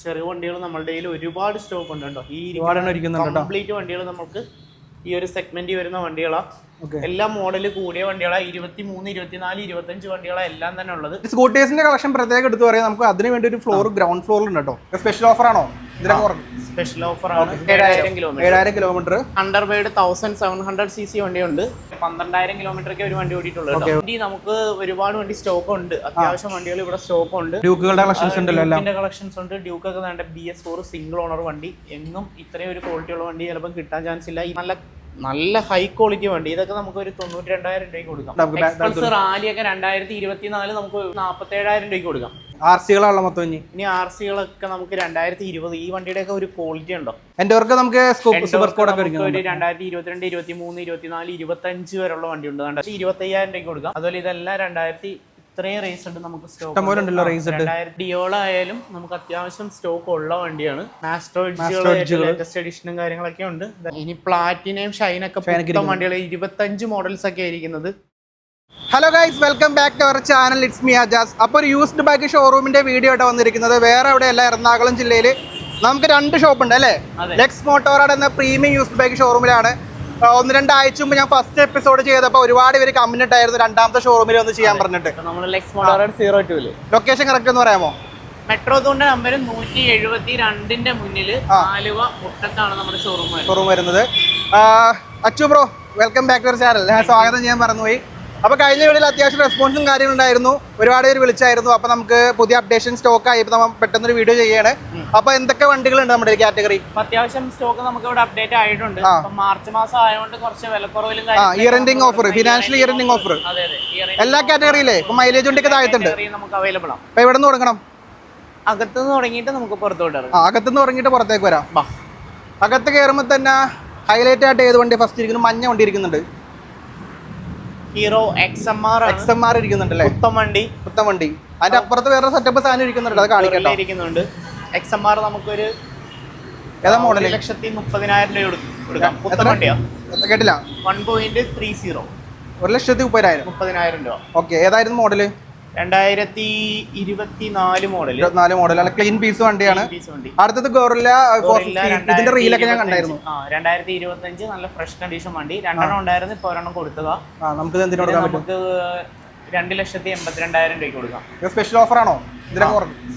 ചെറിയ വണ്ടികൾ നമ്മളുടെ കയ്യിൽ ഒരുപാട് സ്റ്റോക്ക് ഉണ്ട് കേട്ടോ. ഈ കംപ്ലീറ്റ് വണ്ടികൾ നമുക്ക് ഈ ഒരു സെഗ്മെന്റ് വരുന്ന വണ്ടികളാണ്. എല്ലാ മോഡല് കൂടിയ വണ്ടികളാണ്. 23, 24, 25 വണ്ടികളാണ് എല്ലാം തന്നെ ഉള്ളത്. സ്കൂട്ടേഴ്സിന്റെ കളക്ഷൻ പ്രത്യേകം എടുത്ത് പറയാം. നമുക്ക് അതിന് വേണ്ടി ഒരു ഫ്ലോർ ഗ്രൗണ്ട് ഫ്ലോറിൽ ഉണ്ട് കേട്ടോ. സ്പെഷ്യൽ ഓഫർ ആണോ? സ്പെഷ്യൽ ഓഫർ ആണ്. 7000 കിലോമീറ്റർ അണ്ടർബൈഡ് 1700cc വണ്ടിയുണ്ട്. 12000 കിലോമീറ്ററൊക്കെ ഒരു വണ്ടി ഓടിയിട്ടുള്ളത്. വണ്ടി നമുക്ക് ഒരുപാട് വണ്ടി സ്റ്റോക്ക് ഉണ്ട്. അത്യാവശ്യം വണ്ടികൾ ഇവിടെ സ്റ്റോക്ക് ഉണ്ട്. ഡ്യൂക്കുകളുടെ കളക്ഷൻസ് ഉണ്ട്. ഡ്യൂക്ക് ഒക്കെ വേണ്ട BS4 സിംഗിൾ ഓണർ വണ്ടി. എങ്ങും ഇത്രയും ഒരു ക്വാളിറ്റി ഉള്ള വണ്ടി ചിലപ്പോൾ കിട്ടാൻ ചാൻസ് ഇല്ല. നല്ല ഹൈ ക്വാളിറ്റി വണ്ടി. ഇതൊക്കെ നമുക്ക് ഒരു 92,000 രൂപയ്ക്ക് കൊടുക്കാം. എക്സ്പൾസ് റാലിയൊക്കെ 2024 നമുക്ക് 47,000 രൂപയ്ക്ക് കൊടുക്കാം. RC-കളാണല്ലോ മൊത്തം. ഇനി RC-കളൊക്കെ നമുക്ക് 2020. ഈ വണ്ടിയുടെ ഒക്കെ ഒരു ക്വാളിറ്റി ഉണ്ടോ? നമുക്ക് 2022, 23, 24, 25 വരെയുള്ള വണ്ടി ഉണ്ട്. 25,000 രൂപയ്ക്ക് കൊടുക്കാം. അതുപോലെ ഇതെല്ലാം ഇത്രയും റേസ് ഉണ്ട് നമുക്ക് സ്റ്റോക്ക്. ഡിയോള ആയാലും നമുക്ക് അത്യാവശ്യം സ്റ്റോക്ക് ഉള്ള വണ്ടിയാണ്. ലേറ്റസ്റ്റ് എഡിഷനും കാര്യങ്ങളൊക്കെ ഉണ്ട്. ഇനി പ്ലാറ്റിനയും ഷൈനൊക്കെ വണ്ടികൾ 25 മോഡൽസ് ഒക്കെ ആയിരിക്കുന്നത്. Hello guys, welcome back to our channel. It's me Ajas. അപ്പോൾ ഒരു യൂസ്ഡ് ബൈക്ക് ഷോറൂമിന്റെ വീഡിയോ ആയിട്ട് വന്നിരിക്കുന്നത്. വേറെ എവിടെയല്ല, എറണാകുളം ജില്ലയിൽ നമുക്ക് 2 ഷോപ്പ് ഉണ്ട് അല്ലേ. ലെക്സ് മോട്ടോറാഡ് എന്ന പ്രീമിയം യൂസ്ഡ് ബൈക്ക് ഷോറൂമിലാണ്. 1-2 ആഴ്ച മുമ്പ് ഞാൻ ഫസ്റ്റ് എപ്പിസോഡ് ചെയ്തപ്പോൾ ഒരുപാട് പേര് കമന്റ് ആയിരുന്നു രണ്ടാമത്തെ ഷോറൂമിൽ ഒന്ന് ചെയ്യാൻ പറഞ്ഞിട്ട്. ലൊക്കേഷൻ കറക്റ്റ് എന്ന് പറയാമോ? മെട്രോ തൂണിന്റെ നമ്പർ 172ന്റെ മുന്നിൽ ആലുവ മുട്ടത്താണ് നമ്മുടെ ഷോറൂം വരുന്നത്. Achu bro, welcome back to our channel. ഞാൻ സ്വാഗതം ചെയ്യാൻ മറന്നുപോയി. അപ്പോൾ കഴിഞ്ഞ വീഡിയോയിൽ അത്യാവശ്യം റെസ്പോൺസും കാര്യങ്ങളുണ്ടായിരുന്നു. ഒരുപാട് പേര് വിളിച്ചായിരുന്നു. അപ്പോൾ നമുക്ക് പുതിയ അപ്ഡേഷൻ സ്റ്റോക്ക് ആയി നമ്മൾ പെട്ടെന്നൊരു വീഡിയോ ചെയ്യാണ്. അപ്പോൾ എന്തൊക്കെ വണ്ടികളുണ്ട് നമ്മുടെ കാറ്റഗറി? അത്യാവശ്യം സ്റ്റോക്ക് നമുക്ക് ഇവിടെ അപ്ഡേറ്റ് ആയിട്ടുണ്ട്. മാർച്ച് മാസം ആയതുകൊണ്ട് കുറച്ച് വിലക്കുറവിലും year ending offer, financial year ending offer എല്ലാ കാറ്റഗറിയിലെ ഇപ്പൊ മൈലേജ് വണ്ടിയൊക്കെ താഴത്തുണ്ട്. നമുക്ക് അവൈലബിൾ ആണ്. അപ്പോൾ എവിടെ നിന്ന് തുടങ്ങണം? അകത്തുനിന്ന് തുടങ്ങിയിട്ട് നമുക്ക് പുറത്തോട്ട് ഇറങ്ങാം. അകത്തുനിന്ന് തുടങ്ങിയിട്ട് പുറത്തേക്ക് വരാം. അകത്ത് കയറുമ്പോൾ തന്നെ ഹൈലൈറ്റ് ആയിട്ട് ഏത് വണ്ടി ഫസ്റ്റ് ഇരിക്കുന്നു? മഞ്ഞ വണ്ടി ഇരിക്കുന്നുണ്ട്. Hero XMR ഇരിക്കുന്നുണ്ടല്ലേ? പുത്തൻ വണ്ടി. അതിന്റെ അപ്പുറത്ത് വേറെ സെറ്റപ്പ് സാധനം ഇരിക്കുന്നുണ്ട്. അത് കാണിക്കുന്നുണ്ട്. XMR നമുക്കൊരു ഏതാ മോഡൽ? 1,30,000 രൂപ കൊടുക്കാം. പുത്തൻ വണ്ടിയാ. കേട്ടില്ല. 1.30 1,30,000 രൂപ. ഓക്കെ, ഏതായിരുന്നു മോഡല്? 2024 മോഡൽ. അല്ല, ക്ലീൻ പീസ് വണ്ടിയാണ്. അടുത്തത് ഗോറില്ല. ഇതിന്റെ റീലൊക്കെ ഞാൻ കണ്ടായിരുന്നു. 2025 നല്ല ഫ്രഷ് കണ്ടീഷൻ വണ്ടി. 2 ഉണ്ടായിരുന്നു, ഇപ്പൊ 1 കൊടുത്തതാ. നമുക്ക് 2,82,000 രൂപയ്ക്ക് കൊടുക്കാം. സ്പെഷ്യൽ ഓഫർ ആണോ?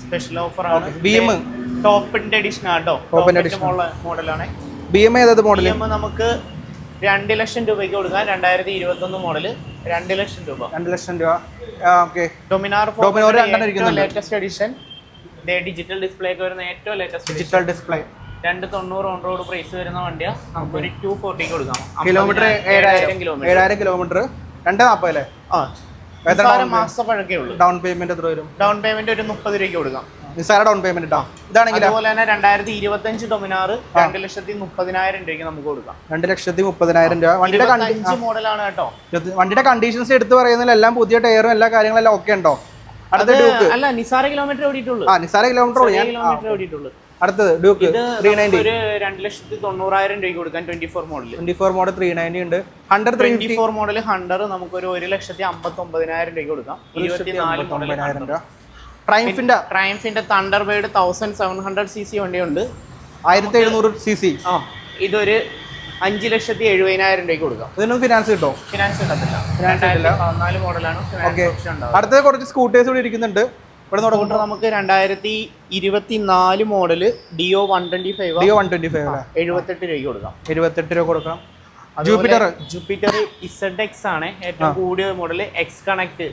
സ്പെഷ്യൽ ഓഫർ ആണ്. ടോപ്പിന്റെ എഡിഷൻ ആട്ടോ. മോഡലാണ്. BM ഏത് മോഡൽ? നമുക്ക് 2 ലക്ഷം രൂപയ്ക്ക് കൊടുക്കാം. 2021 മോഡല്. 2 ലക്ഷം രൂപ. Dominar latest edition. Digital display ഒക്കെ വരുന്ന ഏറ്റവും latest display. 290 on road price വരുന്ന വണ്ടിയാ. നമുക്ക് ഒരു 240 കൊടുക്കാം. Kilometre 7,000 kilometre. 240 അല്ലേ? മാസപ്പഴക്കേ ഉള്ളൂ. ഡൗൺ പേയ്മെന്റ് എത്ര വരും? ഡൗൺ പേയ്മെന്റ് ഒരു 30 രൂപയ്ക്ക് കൊടുക്കാം. നിസ്സാര ഡൗൺ പേയ്മെന്റ് ഇട്ടാ. ഇതാണെങ്കിൽ അതുപോലെ തന്നെ 2025 ഡൊമിനാർ 2,30,000 രൂപയ്ക്ക് നമുക്ക് കൊടുക്കാം. 2,30,000 രൂപ. വണ്ടിയുടെ മോഡലാണ് കേട്ടോ. വണ്ടിയുടെ കണ്ടീഷൻസ് എടുത്ത് പറയുന്നതിൽ എല്ലാം പുതിയ ടയറും എല്ലാ കാര്യങ്ങളെല്ലാം ഓക്കെ ഉണ്ടോ? അല്ല, നിസാര കിലോമീറ്റർ ഓടിയിട്ടുള്ളൂ. നിസാര കിലോമീറ്റർ ഓടിയിട്ടുള്ളൂ. അടുത്തത് ഡ്യൂക്ക് 390. ഒരു 2,90,000 രൂപയ്ക്ക് കൊടുക്കാൻ. 24 മോഡൽ 390 ഉണ്ട്. 24 മോഡൽ ഹണ്ടർ നമുക്ക് ഒരു 1,59,000 രൂപയ്ക്ക് കൊടുക്കാം. 24 മോഡൽ രൂപ. ട്രയംഫിന്റെ തണ്ടർബേർഡ് 1700cc വണ്ടിയുണ്ട്. 1700cc. ഇതൊരു 5,70,000 രൂപയ്ക്ക് കൊടുക്കാം. ഇതിനൊന്നും ഫിനാൻസ് കിട്ടോ? ഫിനാൻസ് കിട്ടത്തില്ല. 2014 മോഡലാണ്. അടുത്തത് കുറച്ച് സ്കൂട്ടേഴ്സ് കൂടി ഇരിക്കുന്നുണ്ട്. നമുക്ക് 2024 മോഡല് ഡിയോ 125 78 രൂപയ്ക്ക് കൊടുക്കാം. 78 രൂപ കൊടുക്കാം. ജൂപ്പിറ്റർ ZX ആണ് ഏറ്റവും കൂടിയ model. X connect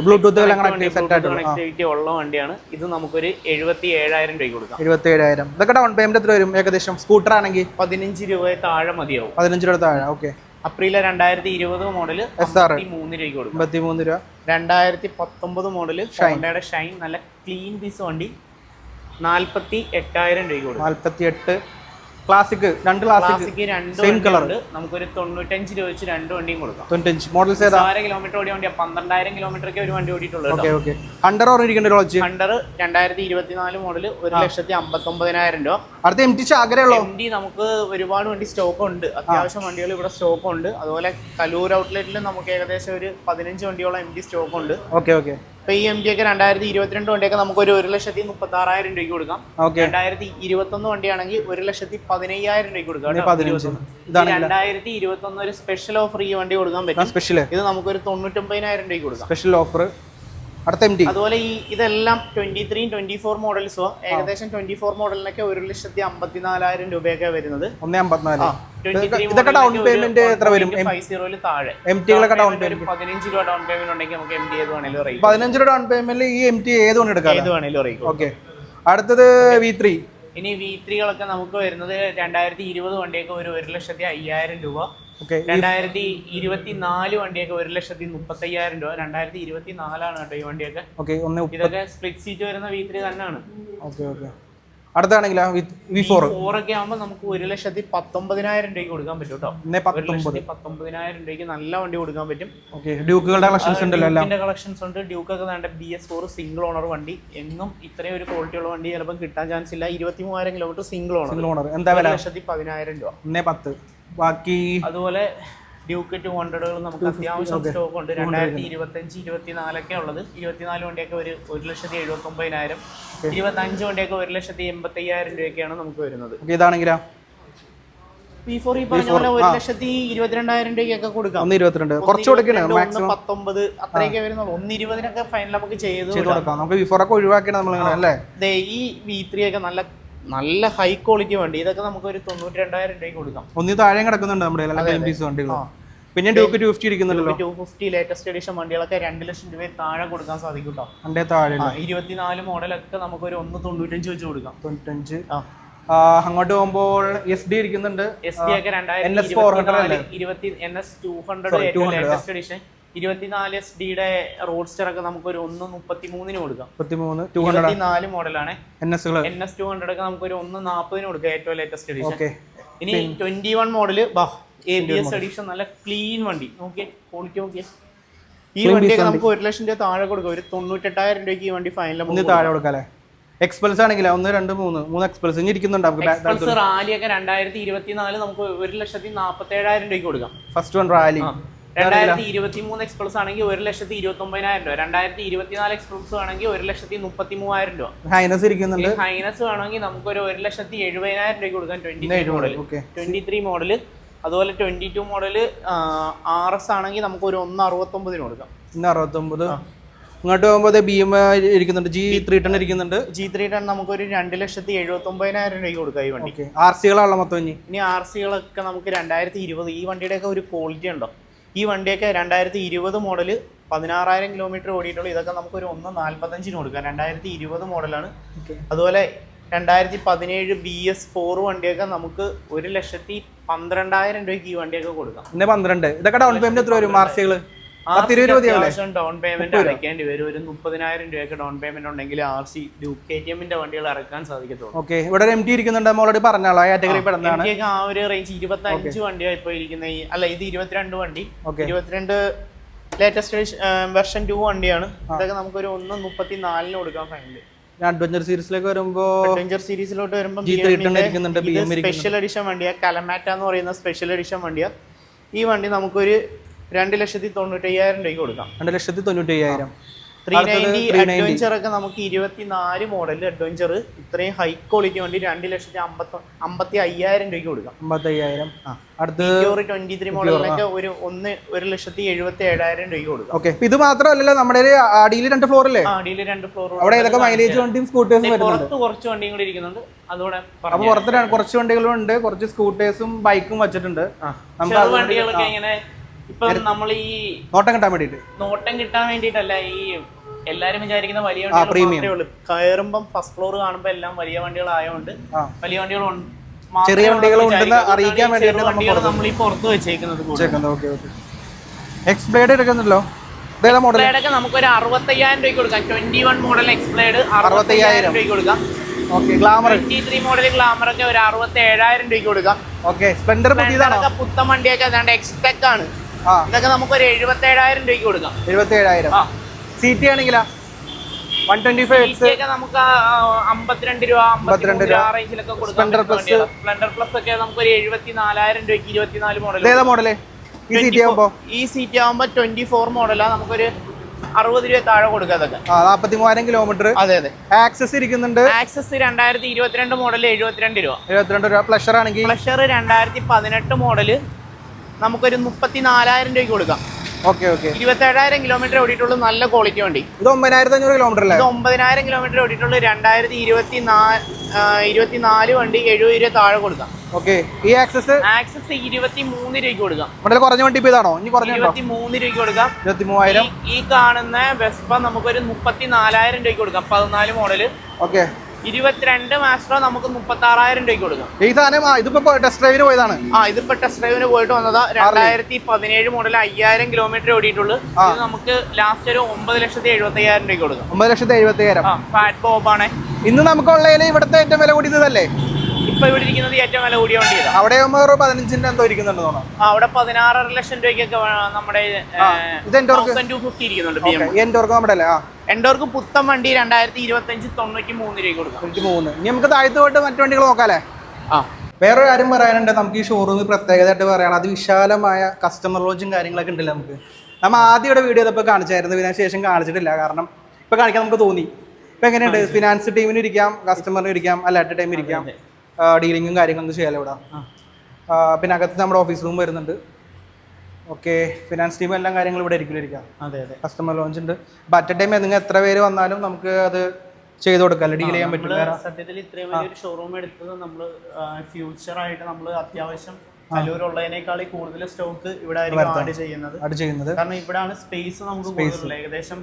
Bluetooth connectivity ഉള്ള വണ്ടിയാണ്. ഇത് നമുക്കൊരു 77,000 രൂപയ്ക്ക് കൊടുക്കാം. 77,000. ഇതൊക്കെ ഡൗൺ പേയ്മെന്റ് എത്ര വരും ഏകദേശം? സ്കൂട്ടർ ആണെങ്കിൽ 15 രൂപ താഴെ മതിയാവും. 15 രൂപ താഴെ. ഓക്കെ. അപ്രില 2020 മോഡല് 83 രൂപയ്ക്ക് കൊടുക്കും. 83 രൂപ. 2019 മോഡല് ഹോണ്ടയുടെ ഷൈൻ നല്ല ക്ലീൻ പീസ് വണ്ടി 48,000 രൂപയ്ക്ക് കൊടുക്കും. 48. Classic 2 classic same colour. നമുക്കൊരു 95 രൂപ വെച്ച് 2 വണ്ടിയും കൊടുക്കാം. 95 മോഡൽസ് ഏതാ? 6 കിലോമീറ്റർ ഓടിയ വണ്ടിയാ. 12,000 കിലോമീറ്റർ ഒരു വണ്ടി ഓടിയിട്ടുള്ളത്. ഹണ്ടർ ഓടിയിരിക്കുന്ന ഹണ്ടർ 2024 മോഡല് 1,59,000 രൂപ. അടുത്ത MT ചാകരയുള്ളൂ. MT നമുക്ക് ഒരുപാട് വണ്ടി സ്റ്റോക്ക് ഉണ്ട്. അത്യാവശ്യം വണ്ടികൾ ഇവിടെ സ്റ്റോക്ക് ഉണ്ട്. അതുപോലെ കലൂർ ഔട്ട്ലെറ്റിൽ നമുക്ക് ഏകദേശം ഒരു 15 വണ്ടിയോളം MT സ്റ്റോക്ക് ഉണ്ട്. ഇപ്പൊ ഈ MT ഒക്കെ 2022 വണ്ടിയൊക്കെ നമുക്ക് ഒരു 1,36,000 രൂപയ്ക്ക് കൊടുക്കാം. 2021 വണ്ടിയാണെങ്കിൽ 1,15,000 രൂപയ്ക്ക് കൊടുക്കാം. 2021 ഒരു സ്പെഷ്യൽ ഓഫർ ഈ വണ്ടി കൊടുക്കാൻ പറ്റും. സ്പെഷ്യൽ ഇത് നമുക്കൊരു 99,000 രൂപയ്ക്ക് കൊടുക്കാം. Special offer. അതുപോലെ ഈ ഇതെല്ലാം 23, 24 മോഡൽസോ ഏകദേശം 24 മോഡലിനൊക്കെ 1,54,000 രൂപയൊക്കെ വരുന്നത്. 1,54,000 ഡൗൺ പേയ്മെന്റ് എത്ര വരും? 50 താഴെ MT-കളൊക്കെ ഡൗൺ പേയ്മെന്റ് 15 രൂപ ഡൗൺ പേയ്മെന്റ് ഉണ്ടെങ്കിൽ നമുക്ക് MT ഏത് വേണേലും റേറ്റ്. 15 രൂപ ഡൗൺ പേയ്മെന്റിൽ ഈ MT ഏത് വേണേലും എടുക്കാം. ഏത് വേണേലും റേറ്റ്. ഓക്കെ. അടുത്തത് V3. ഇനി V3കളൊക്കെ നമുക്ക് വരുന്നത് 2020 വണ്ടിയൊക്കെ ഒരു 1,05,000 രൂപ. 2024 വണ്ടിയൊക്കെ 1,35,000 രൂപ. 2024 കേട്ടോ ഈ വണ്ടിയൊക്കെ. ഇതൊക്കെ സ്പ്ലിറ്റ് സീറ്റ് വരുന്ന V3 തന്നെയാണ്. അടുത്താണെങ്കിലോ V4 ഒക്കെ ആകുമ്പോൾ നമുക്ക് 1,19,000 രൂപയ്ക്ക് കൊടുക്കാൻ പറ്റും കേട്ടോ. 1,19,000 രൂപയ്ക്ക് നല്ല വണ്ടി കൊടുക്കാൻ പറ്റും. ഡ്യൂക്കുകളുടെ കളക്ഷൻസ് ഉണ്ടല്ലോ. കളക്ഷൻസ് ഉണ്ട്. ഡ്യൂക്കൊക്കെ വേണ്ട BS4 സിംഗിൾ ഓണർ വണ്ടി. എന്നും ഇത്രയും ഒരു ക്വാളിറ്റി ഉള്ള വണ്ടി ചിലപ്പോൾ കിട്ടാൻ ചാൻസ് ഇല്ല. 23,000 കിലോമീറ്റർ സിംഗിൾ ഓണർ. എന്താ 1,10,000 രൂപ. 10. ബാക്കി അതുപോലെ ഡ്യൂക്ക് 200കൾ നമുക്ക് അത്യാവശ്യം സ്റ്റോക്ക് ഉണ്ട്. 2025, 24 ഒക്കെ ഉള്ളത്. 24 വണ്ടിയൊക്കെ ഒരു 1,79,000. 25 വണ്ടിയൊക്കെ 1,85,000 രൂപയൊക്കെയാണ് നമുക്ക് വരുന്നത്. ഇതാണെങ്കിലോ V4 ഈ പറഞ്ഞ പോലെ 1,22,000 രൂപയ്ക്കൊക്കെ കൊടുക്കാം. 1,22 കുറച്ച് കൊടുക്കണം. 19 അത്രയൊക്കെ വരുന്നുള്ളൂ. 1,20 ഫൈനൽ നമുക്ക് ചെയ്ത് കൊടുക്കാം. നമുക്ക് V4 ഒക്കെ ഒഴിവാക്കണം നമ്മൾ അല്ലേ. ഈ V3 ഒക്കെ നല്ല ഹൈ ക്വാളിറ്റി വണ്ടി. ഇതൊക്കെ നമുക്ക് ഒരു 92,000 രൂപയ്ക്ക് കൊടുക്കാം. ഒന്നി താഴെ കിടക്കുന്നുണ്ട് നമ്മുടെ വണ്ടികൾ. പിന്നെ ഡ്യൂക്ക് 250 ഇരിക്കുന്നുണ്ടല്ലോ. 250 ലേറ്റസ്റ്റ് എഡിഷൻ വണ്ടികളൊക്കെ 2 ലക്ഷം രൂപ താഴെ കൊടുക്കാൻ സാധിക്കും കേട്ടോ. 24 മോഡലൊക്കെ നമുക്ക് ഒരു 1,95 വെച്ച് കൊടുക്കാം. 95. അങ്ങോട്ട് പോകുമ്പോൾ SD ഇരിക്കുന്നുണ്ട്. SD ഒക്കെ 2024 NS200 ലേറ്റസ്റ്റ് എഡിഷൻ 24 SD-യുടെ റോഡ്സ്റ്റർ ഒക്കെ നമുക്ക് ഒരു 1,33 കൊടുക്കാം. 24 മോഡലാണ്. NS200 ഒക്കെ നമുക്ക് ഒരു 1,40 കൊടുക്കാം. ഏറ്റവും ലേറ്റസ്റ്റ് എഡിഷൻ. ഇനി 21 മോഡല് ABS എഡിഷൻ നല്ല ക്ലീൻ വണ്ടി. നോക്കിയേ ക്വാളിറ്റി നോക്കിയേ. ഈ വണ്ടിയൊക്കെ നമുക്ക് 1 ലക്ഷം രൂപ താഴെ കൊടുക്കാം. ഒരു 98,000 രൂപയ്ക്ക് ഈ വണ്ടി ഫൈനൽ താഴെ കൊടുക്കാം. എക്സ്പൾസ് ആണെങ്കിലോ 1, 2, 3 എക്സ്പൾസ് ഇരിക്കുന്നുണ്ട്. റാലി ഒക്കെ 2024 നമുക്ക് 1,47,000 രൂപയ്ക്ക് കൊടുക്കാം. First one rally. 2023 എക്സ്പ്രസ് ആണെങ്കിൽ 1,29,000 രൂപ. 2024 എക്സ്പ്രസ് ആണെങ്കിൽ 1,33,000 രൂപ. ഹൈനസ് ഇരിക്കുന്നുണ്ട്. ഹൈനസ് വേണമെങ്കിൽ നമുക്ക് ഒരു 1,70,000 രൂപയ്ക്ക് കൊടുക്കാം. 23 മോഡല്. അതുപോലെ 22 മോഡല് RS ആണെങ്കിൽ നമുക്ക് ഒരു 1,69 കൊടുക്കാം. 1,69. ഇങ്ങോട്ട് പോകുമ്പോൾ BM ഇരിക്കുന്നുണ്ട്. G310 ഇരിക്കുന്നുണ്ട്. G310 നമുക്ക് ഒരു 2,79,000 രൂപയ്ക്ക് കൊടുക്കാം ഈ വണ്ടി. RC-കളാണല്ലോ മൊത്തം. ഇനി RC-കളൊക്കെ നമുക്ക് 2020. ഈ വണ്ടിയുടെയൊക്കെ ഒരു ക്വാളിറ്റി ഉണ്ടോ? ഈ വണ്ടിയൊക്കെ 2020 മോഡല് 16,000 കിലോമീറ്റർ ഓടിയിട്ടുള്ളൂ. ഇതൊക്കെ നമുക്കൊരു 1,45 കൊടുക്കാം. 2020 മോഡലാണ്. അതുപോലെ 2017 BS4 വണ്ടിയൊക്കെ നമുക്ക് 1,12,000 രൂപയ്ക്ക് ഈ വണ്ടിയൊക്കെ കൊടുക്കാം. 12. ഇതൊക്കെ ഡൗൺ പേയ്മെന്റ് എത്ര വരും? RC-കള് ഡൗൺ പേയ്മെന്റ് അടയ്ക്കേണ്ടി വരും. ഒരു 30,000 രൂപയൊക്കെ ഡൗൺ പേയ്മെന്റ് ഉണ്ടെങ്കിൽ RC ഡ്യൂക്ക് KTM-ന്റെ വണ്ടികൾ ഇറക്കാൻ സാധിക്കത്തുള്ളൂ. ഇവിടെ MT ഇരിക്കുന്നുണ്ട്. മോളോട് പറഞ്ഞാളാ കാറ്റഗറി പെടുന്നതാണ്. ആ ഒരു റേഞ്ച് 25 വണ്ടിയാണ് ഇപ്പോൾ ഇരിക്കുന്നത്. അല്ല, ഇത് 22 വണ്ടി. 22 ലേറ്റസ്റ്റ് വെർഷൻ 2 വണ്ടിയാണ്. ഇതൊക്കെ നമുക്കൊരു 1,34 കൊടുക്കാൻ ഫൈനൽ. അഡ്വഞ്ചർ സീരീസിലേക്ക് വരുമ്പോൾ സീരീസിലോട്ട് വരുമ്പോൾ സ്പെഷ്യൽ എഡിഷൻ വണ്ടിയാ. കലമാറ്റ എന്ന് പറയുന്ന സ്പെഷ്യൽ എഡിഷൻ വണ്ടിയാ. ഈ വണ്ടി നമുക്കൊരു 2,95,000 രൂപയ്ക്ക് കൊടുക്കാം. 2,95,000. 390 അഡ്വഞ്ചർ ഒക്കെ നമുക്ക് 24 മോഡൽ അഡ്വഞ്ചർ ഇത്രയും ഹൈ ക്വാളിറ്റി വണ്ടി 2,55,000 രൂപയ്ക്ക് കൊടുക്കാം. 55,000. അടുത്ത 23 മോഡലിനൊക്കെ ഒരു 1,77,000 രൂപയ്ക്ക് കൊടുക്കാം. ഇത് മാത്രമല്ലല്ലോ, നമ്മുടെ അടിയിൽ 2 ഫ്ലോർ അല്ലേ? അടിയിൽ 2 ഫ്ലോർ. അവിടെ ഏതൊക്കെ മൈലേജ് വണ്ടിയും സ്കൂട്ടേഴ്സും പുറത്ത് കുറച്ച് വണ്ടിയും കൂടി ഇരിക്കുന്നുണ്ട്. അതോടെ അപ്പൊ പുറത്ത് കുറച്ച് വണ്ടികളും ഉണ്ട്, കുറച്ച് സ്കൂട്ടേഴ്സും ബൈക്കും വെച്ചിട്ടുണ്ട്. വണ്ടികളൊക്കെ ഇങ്ങനെ ഇപ്പൊ നമ്മൾ ഈ നോട്ടം കിട്ടാൻ വേണ്ടിട്ടല്ല, ഈ എല്ലാരും വിചാരിക്കുന്ന വലിയ വണ്ടികൾ കയറുമ്പം ഫസ്റ്റ് ഫ്ലോർ കാണുമ്പോ എല്ലാം വലിയ വണ്ടികളായതുകൊണ്ട് വലിയ വണ്ടികൾ ചെറിയ വണ്ടികൾ ഉണ്ടെന്ന് അറിയിക്കാൻ വേണ്ടിയിട്ട് നമ്മൾ ഈ പുറത്ത് വെച്ചേക്കുന്നത്. എക്സ്പ്ലേഡ് എടുക്കുന്നല്ലോ. എക്സ്പ്ലേഡൊക്കെ നമുക്ക് ഒരു 65,000 രൂപയ്ക്ക് കൊടുക്കാം. 21 മോഡൽ എക്സ്പ്ലേഡ് 65,000 രൂപയ്ക്ക് കൊടുക്കാം. ഗ്ലാമർ 23 മോഡൽ ഗ്ലാമർ ഒക്കെ ഒരു 67,000 രൂപയ്ക്ക് കൊടുക്കാം. സ്പ്ലെൻഡർ പുത്തൻ വണ്ടിയൊക്കെ അതാണ്ട് എക്സ്പെക്ട് ആണ്. ഇതൊക്കെ നമുക്ക് ഒരു 77,000 രൂപയ്ക്ക് കൊടുക്കാം. 77,000. CT ആണെങ്കിലാ 125 നമുക്ക് 52 രൂപ ആ റേഞ്ചിലൊക്കെ കൊടുക്കാം. സ്പ്ലെൻഡർ പ്ലസ് ഒക്കെ നമുക്ക് ഒരു 74,000 രൂപയ്ക്ക് 24 മോഡൽ. ഈ CT ആവുമ്പോ 24 മോഡലാ നമുക്കൊരു 60 രൂപ താഴെ കൊടുക്കുക അതൊക്കെ. 43,000 കിലോമീറ്റർ. അതെ അതെ. ആക്സസ് ഇരിക്കുന്നുണ്ട്. ആക്സസ് 2022 മോഡൽ 72 രൂപ. 72 രൂപ. പ്ലഷർ ആണെങ്കിൽ പ്ലഷർ 2018 മോഡൽ നമുക്കൊരു 34,000 രൂപയ്ക്ക് കൊടുക്കാം. Okay okay. 27,000 കിലോമീറ്റർ ഓടിയിട്ടുള്ളൂ, നല്ല ക്വാളിറ്റി വണ്ടി. ഇത് 9,500 കിലോമീറ്റർ അല്ലേ? ഇത് 9,000 കിലോമീറ്റർ ഓടിയിട്ടുള്ളൂ, 2024 വണ്ടി 70 രൂപ താഴെ കൊടുക്കാം. ഓക്കെ. ഈ ആക്സസ് 23 രൂപയ്ക്ക് കൊടുക്കാം. മോഡൽ കുറഞ്ഞ വണ്ടി ഇപ്പൊ ഇതാണോ? ഇനി കുറഞ്ഞ 23 രൂപയ്ക്ക് കൊടുക്കാം. 23,000. ഈ കാണുന്ന വെസ്പ നമുക്കൊരു 34,000 രൂപയ്ക്ക് കൊടുക്കാം. 14 മോഡല്. ഓക്കെ. 22 മാസ്റ്റർ നമുക്ക് 36,000 രൂപയ്ക്ക് കൊടുക്കാം. ഈ സാധനം ഇതിപ്പോ ടെസ്റ്റ് ഡ്രൈവിന് പോയതാണ്. ഇതിപ്പോ ടെസ്റ്റ് ഡ്രൈവിന് പോയിട്ട് വന്നതാ. 2017 മോഡൽ 5,000 കിലോമീറ്റർ ഓടിയിട്ടുള്ളൂ. ഇത് നമുക്ക് ലാസ്റ്റ് ഒരു 9,70,000 രൂപയ്ക്ക് കൊടുക്കാം. 9,70,000. ഫാറ്റ് ബോബ് ആണ്. ഇന്ന് നമുക്കുള്ളതിൽ ഇവിടുത്തെ ഏറ്റവും വില കൂടിയതല്ലേ? ഇപ്പൊ ഇവിടെ ഇരിക്കുന്നത് ഏറ്റവും വില കൂടിയ വണ്ടി. അവിടെ 15 എന്തോ ഇരിക്കുന്നുണ്ട് തോന്നുന്നു. അവിടെ 16.5 ലക്ഷം രൂപയ്ക്കൊക്കെ നമ്മുടെ 1250 ഇരിക്കുന്നുണ്ട്. എൻഡോർക്ക് പുത്തൻ വണ്ടി 2025 93 രൂപയ്ക്ക് കൊടുക്കാം. 93. ഇനി നമുക്ക് താഴത്ത് പോയിട്ട് മറ്റു വണ്ടികൾ നോക്കാല്ലേ? വേറൊരു കാര്യം പറയാനുണ്ട്. നമുക്ക് ഈ ഷോറൂമിൽ പ്രത്യേകതയായിട്ട് പറയുകയാണ്, അതിവിശാലമായ കസ്റ്റമർ ലോഞ്ചും കാര്യങ്ങളൊക്കെ ഉണ്ടല്ലോ. നമ്മൾ ആദ്യം ഇവിടെ വീഡിയോ ചെയ്തപ്പോൾ കാണിച്ചായിരുന്നു, ഇതിന് ശേഷം കാണിച്ചിട്ടില്ല. കാരണം ഇപ്പൊ കാണിക്കാൻ നമുക്ക് തോന്നി. ഇപ്പൊ എങ്ങനെയുണ്ട്? ഫിനാൻസ് ടീമിന് ഇരിക്കാം, കസ്റ്റമറിന് ഇരിക്കാം, അല്ല അറ്റ് ടൈം ഇരിക്കാം. ഡീലിങ്ങും കാര്യങ്ങളൊന്നും ചെയ്യാലോ ഇവിടെ. പിന്നെ അകത്ത് നമ്മുടെ ഓഫീസ് റൂം വരുന്നുണ്ട്. ഓക്കെ. ഫിനാൻസ് ടീം എല്ലാം കാര്യങ്ങളും ഇവിടെ ഇരിക്കാം. അതെ അതെ. കസ്റ്റമർ ലോഞ്ച് ഉണ്ട്. അപ്പോൾ അറ്റ് ടൈം നിങ്ങൾ എത്ര പേര് വന്നാലും നമുക്ക് അത് ചെയ്ത് കൊടുക്കാം, ഡീൽ ചെയ്യാൻ പറ്റും. സത്യത്തിൽ ഇത്രയും വലിയൊരു ഷോറൂം എടുത്തത് നമ്മൾ ഫ്യൂച്ചറായിട്ട് നമ്മൾ അത്യാവശ്യം കലൂരുള്ളതിനേക്കാൾ കൂടുതൽ സ്റ്റോക്ക് ഇവിടെ ആഡ് ചെയ്യുന്നത്. കാരണം ഇവിടെയാണ് സ്പേസ് നമുക്ക് കൂടുതലുള്ളത്. ഏകദേശം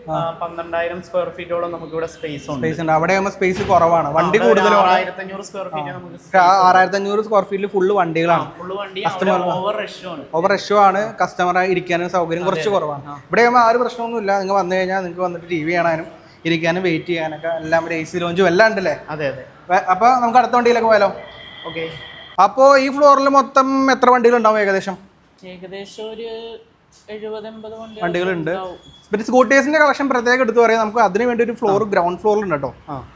12,000 സ്ക്വയർ ഫീറ്റോളം നമുക്ക് ഇവിടെ സ്പേസ് ഉണ്ട്. അവിടെ സ്പേസ് കുറവാണ്, വണ്ടി കൂടുതലും. 6,500 സ്ക്വയർ ഫീറ്റ് നമുക്ക് 6,500 സ്ക്വയർ ഫീറ്റിൽ ഫുള്ള് വണ്ടികളാണ്. ഓവർ റഷ് ആണ്. കസ്റ്റമർ ഇരിക്കാനും സൗകര്യം കുറച്ച് കുറവാണ്. ഇവിടെ ആകുമ്പോൾ ആ ഒരു പ്രശ്നമൊന്നുമില്ല. നിങ്ങൾ വന്നു കഴിഞ്ഞാൽ നിങ്ങൾക്ക് വന്നിട്ട് TV കാണാനും ഇരിക്കാനും വെയിറ്റ് ചെയ്യാനൊക്കെ എല്ലാം AC ലോഞ്ചും എല്ലാം ഉണ്ടല്ലേ? അതെ അതെ. അപ്പോൾ നമുക്ക് അടുത്ത വണ്ടിയിലേക്ക് പോയാലോ? ഓക്കെ. അപ്പോൾ ഈ ഫ്ലോറിൽ മൊത്തം എത്ര വണ്ടികൾ ഉണ്ടാവും? ഏകദേശം ഒരു 70-80 വണ്ടികളുണ്ട്. പിന്നെ സ്കൂട്ടേഴ്സിന്റെ കളക്ഷൻ പ്രത്യേകം എടുത്ത് പറയാം. നമുക്ക് അതിന് വേണ്ടി ഒരു ഫ്ലോർ ഗ്രൗണ്ട് ഫ്ലോറിലുണ്ട് കേട്ടോ.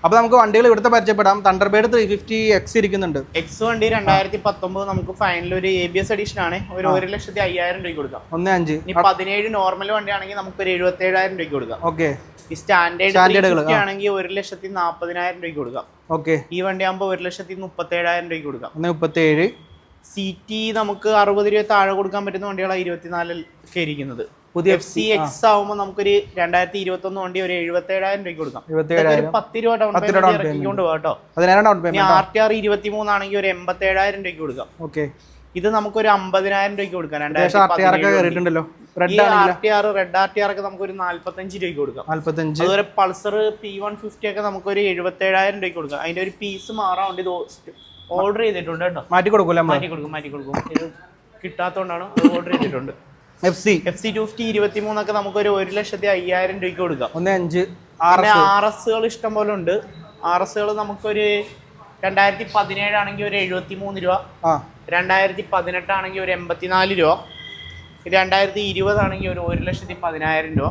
അപ്പൊ നമുക്ക് വണ്ടികൾ ഇവിടുത്തെ പരിചയപ്പെടാം. തണ്ടർബേർഡ് 350X ഇരിക്കുന്നുണ്ട്. എക്സ് വണ്ടി 2019 നമുക്ക് ഫൈനൽ ഒരു ABS എഡിഷൻ ആണ്. ഒരു 1,05,000 രൂപയ്ക്ക് കൊടുക്കാം. 1.5. 17 നോർമൽ വണ്ടി ആണെങ്കിൽ നമുക്ക് ഒരു 77,000 രൂപയ്ക്ക് കൊടുക്കാം. ഓക്കെ. ഈ സ്റ്റാൻഡേർഡ് ആണെങ്കിൽ 1,40,000 രൂപയ്ക്ക് കൊടുക്കാം. ഓക്കെ. ഈ വണ്ടി ആകുമ്പോൾ 1,37,000 രൂപയ്ക്ക് കൊടുക്കാം. 37. CT നമുക്ക് 60 രൂപ താഴെ കൊടുക്കാൻ പറ്റുന്ന വണ്ടികളാണ് 24 ഇരിക്കുന്നത്. പുതിയ FCX ആവുമ്പോൾ നമുക്കൊരു 2021 വണ്ടി ഒരു 77,000 രൂപയ്ക്ക് കൊടുക്കാം. 10 രൂപ ഡൗൺ പേയ്മെന്റ് ഇറക്കിക്കൊണ്ട് പോകട്ടോ. RTR 23 ആണെങ്കിൽ ഒരു 87,000 രൂപയ്ക്ക് കൊടുക്കാം. ഓക്കെ. ഇത് നമുക്കൊരു 50,000 രൂപയ്ക്ക് കൊടുക്കാം. RTR റെഡ് RTR ഒക്കെ നമുക്കൊരു 45 രൂപയ്ക്ക് കൊടുക്കാം. അതുപോലെ പൾസർ P150 ഒക്കെ നമുക്കൊരു 77,000 രൂപയ്ക്ക് കൊടുക്കാം. അതിന്റെ ഒരു പീസ് മാറാണ്ട് ഇത് ഓർഡർ ചെയ്തിട്ടുണ്ട് കേട്ടോ. മാറ്റി കൊടുക്കും. ഇത് കിട്ടാത്തോണ്ടാണ് ഓർഡർ ചെയ്തിട്ടുണ്ട്. FC 250 23 ഒക്കെ നമുക്കൊരു 1,05,000 രൂപയ്ക്ക് കൊടുക്കാം. 1.5. RSകൾ ഇഷ്ടം പോലെ ഉണ്ട്. RSകൾ നമുക്കൊരു 2017 ആണെങ്കിൽ ഒരു 73 രൂപ, 2018 ആണെങ്കിൽ ഒരു 84 രൂപ, 2020 ആണെങ്കിൽ ഒരു 1,10,000 രൂപ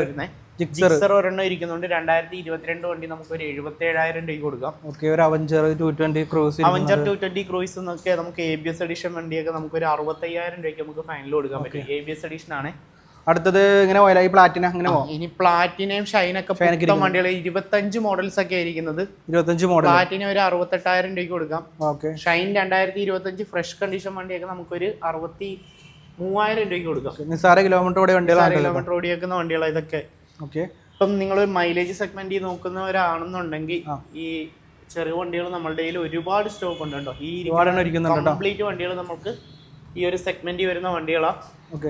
വരുന്നത്. ജിക്സർ ഒരെണ്ണം ഇരിക്കുന്നുണ്ട്. 2022 വണ്ടി നമുക്ക് ഒരു 77,000 രൂപയ്ക്ക് കൊടുക്കാം. ഒരു അവഞ്ചർ 220 ക്രൂയിസ് എന്നൊക്കെ നമുക്ക് ABS എഡിഷൻ വണ്ടിയൊക്കെ നമുക്ക് ഒരു 65,000 രൂപയ്ക്ക് നമുക്ക് ഫൈനൽ കൊടുക്കാൻ പറ്റും. ABS എഡിഷൻ ആണ്. അടുത്തത് ഇങ്ങനെ പോയാൽ ഈ പ്ലാറ്റിന അങ്ങനെ ഇനി പ്ലാറ്റിനയും ഷൈനൊക്കെ വണ്ടികൾ 25 മോഡൽസ് ഒക്കെ ഇരിക്കുന്നത്. 25 മോഡൽ പ്ലാറ്റിന ഒരു 68,000 രൂപയ്ക്ക് കൊടുക്കാം. ഷൈൻ 2025 ഫ്രഷ് കണ്ടീഷൻ വണ്ടിയൊക്കെ നമുക്കൊരു 63,000 രൂപയ്ക്ക് കൊടുക്കാം. നിസ്സാര കിലോമീറ്റർ ഓടിയേക്കുന്ന വണ്ടികളാണ് ഇതൊക്കെ. ഇപ്പം നിങ്ങൾ മൈലേജ് സെഗ്മെന്റ് നോക്കുന്നവരാണെന്നുണ്ടെങ്കിൽ ഈ ചെറിയ വണ്ടികൾ നമ്മളുടെ കയ്യിൽ ഒരുപാട് സ്റ്റോക്ക് ഉണ്ട് കേട്ടോ. ഈ കംപ്ലീറ്റ് വണ്ടികൾ നമുക്ക് ഈ ഒരു സെഗ്മെന്റ് വരുന്ന വണ്ടികളാണ്.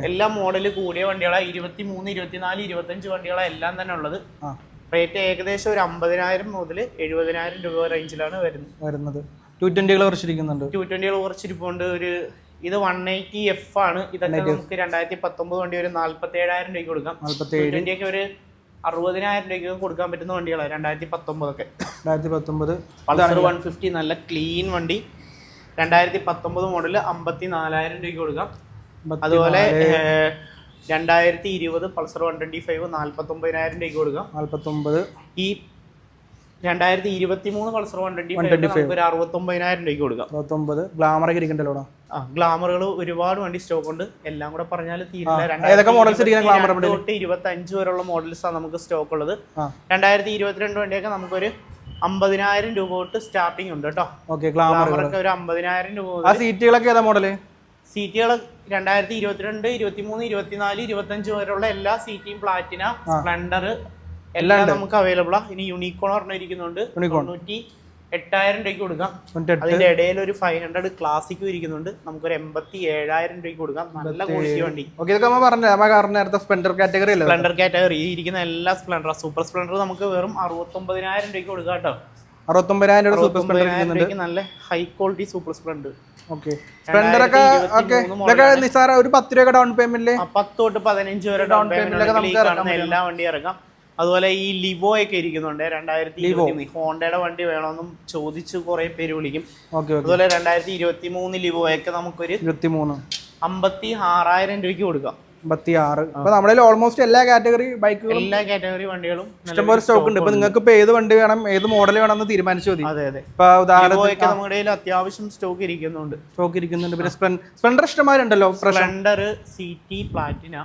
എല്ലാം മോഡൽ കൂടിയ വണ്ടികളാണ്. 23, 24, 25 വണ്ടികളാണ് എല്ലാം തന്നെ ഉള്ളത്. റേറ്റ് ഏകദേശം ഒരു 50,000 മുതൽ 70,000 രൂപ റേഞ്ചിലാണ് വരുന്നത്. 220 കുറച്ചിരിക്കുന്നുണ്ട്. 220 കുറച്ചിരിപ്പുണ്ട്. ഒരു ഇത് 180F ആണ്. ഇതൊക്കെ നമുക്ക് 2019 വണ്ടി ഒരു 47,000 രൂപയ്ക്ക് കൊടുക്കാം. 220 ഒക്കെ ഒരു 60,000 രൂപയ്ക്ക് കൊടുക്കാൻ പറ്റുന്ന വണ്ടികളാണ് 2019 ഒക്കെ. 2019 പൾസർ 150 നല്ല ക്ലീൻ വണ്ടി 2019 മോഡൽ 54,000 രൂപയ്ക്ക് കൊടുക്കാം. അതുപോലെ 2020 പൾസർ 125 49,000 രൂപയ്ക്ക് കൊടുക്കാം. 49. ഈ 2023 പൾസർ 125 നമുക്ക് ഒരു 69,000 രൂപയ്ക്ക് കൊടുക്കാം. 69 ഗ്ലാമർ ഒക്കെ ഇരിക്കണ്ടല്ലോ. ഗ്ലാമറുകൾ ഒരുപാട് വണ്ടി സ്റ്റോക്ക് ഉണ്ട്. എല്ലാം കൂടെ പറഞ്ഞാൽ തീരില്ല. 25 വരെയുള്ള മോഡൽസ് ആണ് നമുക്ക് സ്റ്റോക്ക് ഉള്ളത്. 2022 വണ്ടിയൊക്കെ നമുക്കൊരു 50,000 രൂപ തൊട്ട് സ്റ്റാർട്ടിംഗ് ഉണ്ട് കേട്ടോ. ഗ്ലാമറൊക്കെ ഒരു 50,000 രൂപ. സീറ്റുകളൊക്കെ ഏതാ മോഡല്? സീറ്റുകൾ 2022, 23, 24, 25 വരെയുള്ള എല്ലാ സീറ്റിയും പ്ലാറ്റിന, സ്പ്ലെൻഡർ എല്ലാം നമുക്ക് അവൈലബിൾ ആണ്. ഇനി യൂണിക്കോൺ പറഞ്ഞിരിക്കുന്നുണ്ട്. 98,000 രൂപയ്ക്ക് കൊടുക്കാം. അതിന്റെ ഇടയിൽ ഒരു 500 ക്ലാസിക്കും ഇരിക്കുന്നുണ്ട്. നമുക്കൊരു 87,000 രൂപയ്ക്ക് കൊടുക്കാം. നല്ല ക്വാളിറ്റി വണ്ടി. സ്പ്ലെൻഡർ കാറ്റഗറി ഇരിക്കുന്ന എല്ലാ സ്പ്ലെൻഡർ, സൂപ്പർ സ്പ്ലെൻഡർ നമുക്ക് വെറും 69,000 രൂപയ്ക്ക് കൊടുക്കാം കേട്ടോ. 69,000 രൂപയ്ക്ക് നല്ല ഹൈ ക്വാളിറ്റി സൂപ്പർ സ്പ്ലെൻഡർ. ഒരു 10 രൂപ ഡൗൺ പേയ്മെന്റ്, 10 തൊട്ട് 15 വരെ ഡൗൺ പേയ്മെന്റ് എല്ലാ വണ്ടി ഇറങ്ങാം. അതുപോലെ ഈ ലിവോ ഒക്കെ ഇരിക്കുന്നുണ്ട്. 2023 ഹോണ്ടയുടെ വണ്ടി വേണമെന്നും ചോദിച്ച് കുറെ പേര് വിളിക്കും. അതുപോലെ 2023 ലിവോ ഒക്കെ നമുക്കൊരു 56,000 രൂപയ്ക്ക് കൊടുക്കാം. 56. ഇപ്പൊ നമ്മുടെ ഓൾമോസ്റ്റ് എല്ലാ കാറ്റഗറി ബൈക്കുകളും, എല്ലാ കാറ്റഗറി വണ്ടികളും ഇഷ്ടംപോലെ സ്റ്റോക്ക് ഉണ്ട്. ഇപ്പൊ നിങ്ങൾക്ക് ഇപ്പൊ ഏത് വണ്ടി വേണം, ഏത് മോഡൽ വേണമെന്ന് തീരുമാനിച്ചു മതി. അതെ അതെ. ഇപ്പൊ ഉദാഹരണത്തിന് നമ്മുടെ അത്യാവശ്യം സ്റ്റോക്ക് ഇരിക്കുന്നുണ്ട്. പിന്നെ സ്പ്ലെൻഡർ ഇഷ്ടമാരുണ്ടല്ലോ. സ്പ്ലെൻഡർ, സിറ്റി, പ്ലാറ്റിന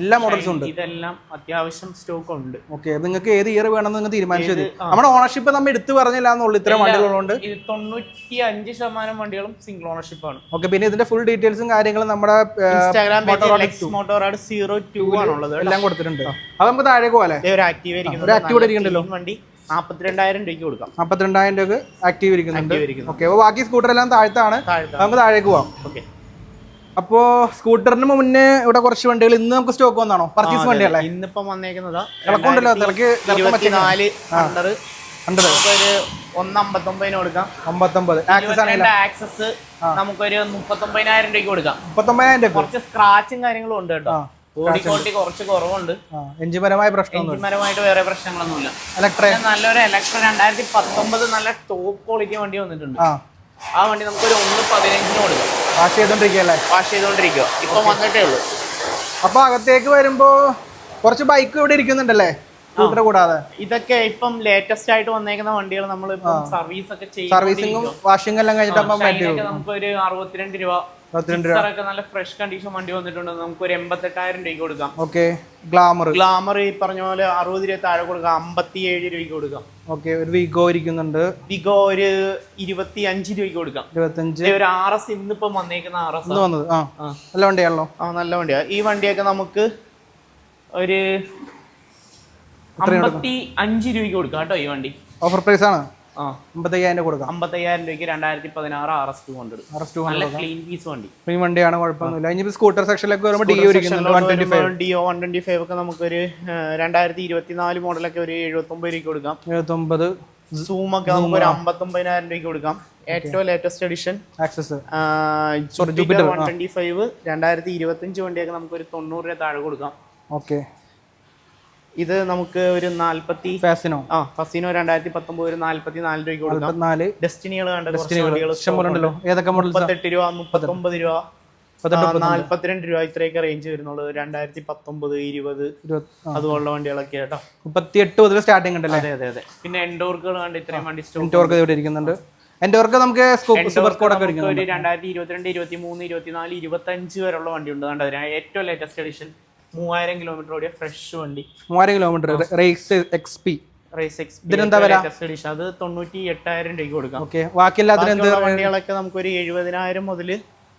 എല്ലാ മോഡൽസും ഉണ്ട്. ഇതെല്ലാം അത്യാവശ്യം സ്റ്റോക്ക് ഉണ്ട്. ഓക്കെ, നിങ്ങൾക്ക് ഏത് ഇയർ വേണമെന്ന് നിങ്ങൾ തീരുമാനിച്ചു മതി. നമ്മുടെ ഓണർഷിപ്പ് നമ്മൾ എടുത്തു പറഞ്ഞില്ല എന്നുള്ളൂ. ഇത്രയും വണ്ടികളുണ്ട്. 95% വണ്ടികളും സിംഗിൾ ഓണർഷിപ്പ് ആണ്. ഓക്കെ, പിന്നെ ഇതിന്റെ ഫുൾ ഡീറ്റെയിൽസും കാര്യങ്ങളും നമ്മുടെ ഇൻസ്റ്റാഗ്രാം മോട്ടോർ 02 ആണുള്ളത്. എല്ലാം കൊടുത്തിട്ടുണ്ട്. അത് നമുക്ക് താഴേക്ക് പോലെ ഒരു ആക്റ്റീവ് ഇരിക്കുന്നുണ്ടല്ലോ വണ്ടി. 42,000 രൂപയ്ക്ക് കൊടുക്കാം. 42,000 രൂപ ആക്റ്റീവ് ഇരിക്കുന്നുണ്ട്. ഓക്കെ, അപ്പോൾ ബാക്കി സ്കൂട്ടർ എല്ലാം താഴത്താണ്. നമുക്ക് താഴേക്ക് പോവാം. ഓക്കെ, അപ്പോ സ്കൂട്ടറിന് മുന്നേ ഇവിടെ കുറച്ച് വണ്ടികൾ ഇന്ന് നമുക്ക് സ്റ്റോക്ക് വന്നാണോ? പർച്ചേസ് വണ്ടിയല്ലേ ഇന്നിപ്പോ വന്നേക്കുന്നതാ. 24 നമുക്കൊരു 159 കൊടുക്കാം. 59 ആക്സസ് നമുക്കൊരു 39,000 രൂപയ്ക്ക് കൊടുക്കാം. 39,000 രൂപ. കുറച്ച് സ്ക്രാച്ചും കാര്യങ്ങളും ഉണ്ട് കേട്ടോ. ബോഡി ക്വാളിറ്റി കുറച്ച് കുറവുണ്ട്. എഞ്ചിൻപരമായ പ്രശ്നമായിട്ട് വേറെ പ്രശ്നങ്ങളൊന്നുമില്ല. നല്ലൊരു ഇലക്ട്ര 2019 നല്ല ടോപ്പ് ക്വാളിറ്റി വണ്ടി വന്നിട്ടുണ്ട്. ആ വണ്ടി നമുക്കൊരു 115 കൊടുക്കാം. വാഷ് ചെയ്തോണ്ടിരിക്കുക. ഇപ്പൊ വന്നിട്ടേ ഉള്ളൂ. അപ്പൊ അകത്തേക്ക് വരുമ്പോ കുറച്ച് ബൈക്ക് ഇവിടെ ഇരിക്കുന്നുണ്ടല്ലേ, സ്കൂട്ടർ കൂടാതെ? ഇതൊക്കെ ഇപ്പം ലേറ്റസ്റ്റ് ആയിട്ട് വന്നേക്കുന്ന വണ്ടികൾ നമ്മൾ സർവീസ് ഒക്കെ സർവീസിംഗും വാഷിംഗ് എല്ലാം കഴിഞ്ഞിട്ട് നമുക്കൊരു 62 രൂപ. നല്ല ഫ്രഷ് കണ്ടീഷൻ വണ്ടി വന്നിട്ടുണ്ട്. നമുക്കൊരു 88,000 രൂപയ്ക്ക് കൊടുക്കാം. ഓക്കെ, ഗ്ലാമർ ഈ പറഞ്ഞ പോലെ 60 രൂപ താഴെ കൊടുക്കാം. 57 രൂപയ്ക്ക് കൊടുക്കാം. ഓക്കെ, ഒരു വിഗോ ഇരിക്കുന്നുണ്ട്. വിഗോ ഒരു 25 രൂപയ്ക്ക് കൊടുക്കാം. 25. ഒരു RS ഇന്നിപ്പം വന്നേക്കുന്ന RS വന്നത്. നല്ല വണ്ടിയാണല്ലോ. നല്ല വണ്ടിയാ. ഈ വണ്ടിയൊക്കെ നമുക്ക് ഒരു 55 രൂപയ്ക്ക് കൊടുക്കാം കേട്ടോ. ഈ വണ്ടി ഓഫർ പ്രൈസ് ആണ്. 55,000 കൊടുക്കാം. 55,000 രൂപയ്ക്ക് 2016 RS200 നല്ല ക്ലീൻ പീസ് വണ്ടി. ക്ലീൻ വണ്ടിയാണ്, കുഴപ്പമൊന്നുമില്ല. ഇനി സ്കൂട്ടർ സെക്ഷനിലേക്ക് വരുമ്പോൾ ഡിയോ 125 ഒക്കെ നമുക്കൊരു 2024 മോഡലൊക്കെ ഒരു 79 രൂപയ്ക്ക് കൊടുക്കാം. 79. സൂമൊക്കെ നമുക്ക് ഒരു 59,000 രൂപയ്ക്ക് കൊടുക്കാം. ഏറ്റവും ലേറ്റസ്റ്റ് എഡിഷൻ ആക്സസ് ജൂപ്പിറ്റർ 125 2025 വണ്ടിയൊക്കെ നമുക്ക് ഒരു 90 രൂപ താഴെ കൊടുക്കാം. ഓക്കെ, ഇത് നമുക്ക് ഒരു 40 ഫസിനോ 2019 ഒരു 44 രൂപയ്ക്ക് കൊടുക്കാം. ഡെസ്റ്റിനികൾ കണ്ട ഇഷ്ടംപോലെയുണ്ടല്ലോ. ഏതൊക്കെ മോഡൽ? 38 രൂപ, 39 രൂപ, 42 രൂപ, ഇത്രയൊക്കെ റേഞ്ച് വരുന്നുള്ളൂ. 2019, 20 അതുപോലുള്ള വണ്ടികളൊക്കെ കേട്ടോ. 38 മുതൽ സ്റ്റാർട്ടിംഗ് ഉണ്ടല്ലേ? അതെ അതെ. പിന്നെ എൻഡോർക്കുകൾ കണ്ട് ഇത്രയും വണ്ടി എൻഡോർക്ക് ഇവിടെ ഇരിക്കുന്നുണ്ട്. എൻഡോർക്ക് നമുക്ക് സൂപ്പർ സ്കോഡ് ഒക്കെ ഒരു 2022, 23, 24, 25 വരെയുള്ള വണ്ടി ഉണ്ട്. ഏറ്റവും ലേറ്റസ്റ്റ് എഡിഷൻ 3000 കിലോമീറ്റർ ഓടിയ ഫ്രഷ് വണ്ടി. 3000 കിലോമീറ്റർ റേസ് എക്സ്പി. ഇതിനെന്താ വില? അത് 98,000 രൂപയ്ക്ക് കൊടുക്കാം. ഓക്കെ, ബാക്കിയുള്ള വണ്ടികളൊക്കെ നമുക്ക് ഒരു 70,000 മുതൽ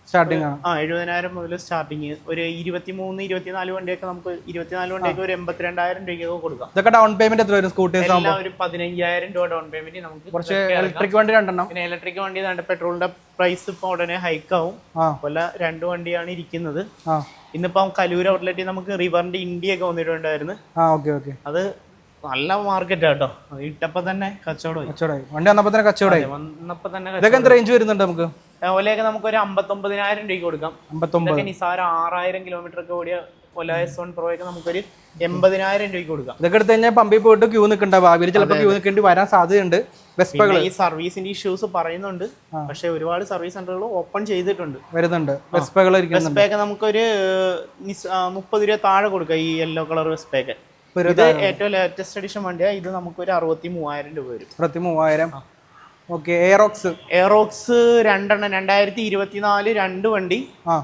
സ്റ്റാർട്ടിംഗ് ആണ്. 70,000 മുതൽ സ്റ്റാർട്ടിങ്. ഒരു 23, 24 വണ്ടിയൊക്കെ നമുക്ക് 24 വണ്ടിയൊക്കെ ഒരു 82,000 രൂപയ്ക്കൊക്കെ കൊടുക്കാം. ഇതൊക്കെ ഡൗൺ പേയ്മെന്റ് എത്ര വരും? സ്കൂട്ടേഴ്സ് ഒരു 15,000 രൂപ ഡൗൺ പേയ്മെന്റ് നമുക്ക്. കുറച്ച് ഇലക്ട്രിക് വണ്ടി രണ്ടെണ്ണം. പിന്നെ ഇലക്ട്രിക് വണ്ടി പെട്രോളിന്റെ പ്രൈസ് ഇപ്പൊ ഉടനെ ഹൈക്ക് ആവും. കൊല്ല 2 വണ്ടിയാണ് ഇരിക്കുന്നത്. ഇന്നിപ്പോ കലൂർ ഔട്ട്ലെറ്റിൽ നമുക്ക് റിവറിന്റെ ഇന്ത്യ ഒക്കെ വന്നിട്ടുണ്ടായിരുന്നു. അത് നല്ല മാർക്കറ്റ് കേട്ടോ. ഇട്ടപ്പോ തന്നെ കച്ചവടമായി. വണ്ടി വന്നപ്പോ തന്നെ കച്ചവടമായി. ഇതൊക്കെ എന്ത് റേഞ്ച് വരുന്നുണ്ട് നമുക്ക്? ഓലയൊക്കെ നമുക്ക് ഒരു 59,000 രൂപയ്ക്ക് കൊടുക്കാം. നിസാര 6,000 കിലോമീറ്റർ ഒക്കെ ഓടിയ ഓല S1 Pro ഒക്കെ നമുക്കൊരു 80,000 രൂപയ്ക്ക് കൊടുക്കാം. ഇതൊക്കെ എടുത്ത് കഴിഞ്ഞാൽ പമ്പിൽ പോയിട്ട് ക്യൂ നിൽക്കണ്ട, ഭാവിയിൽ ചിലപ്പോൾ ക്യൂ നിൽക്കേണ്ടി വരാൻ സാധ്യതയുണ്ട്. ഈ സർവീസിന്റെ ഇഷ്യൂസ് പറയുന്നുണ്ട്, പക്ഷെ ഒരുപാട് സർവീസ് സെന്ററുകൾ ഓപ്പൺ ചെയ്തിട്ടുണ്ട്, വരുന്നുണ്ട്. വെസ്പയൊക്കെ നമുക്കൊരു 30 രൂപ താഴെ കൊടുക്കാം. ഈ യെല്ലോ കളർ വെസ്പയൊക്കെ ഇത് ഏറ്റവും ലേറ്റസ്റ്റ് എഡിഷൻ വണ്ടിയാ. ഇത് നമുക്കൊരു 63,000 രൂപ വരും. 63,000. ഓക്കെ. എയറോക്സ് 2 എണ്ണം 2024 2 വണ്ടി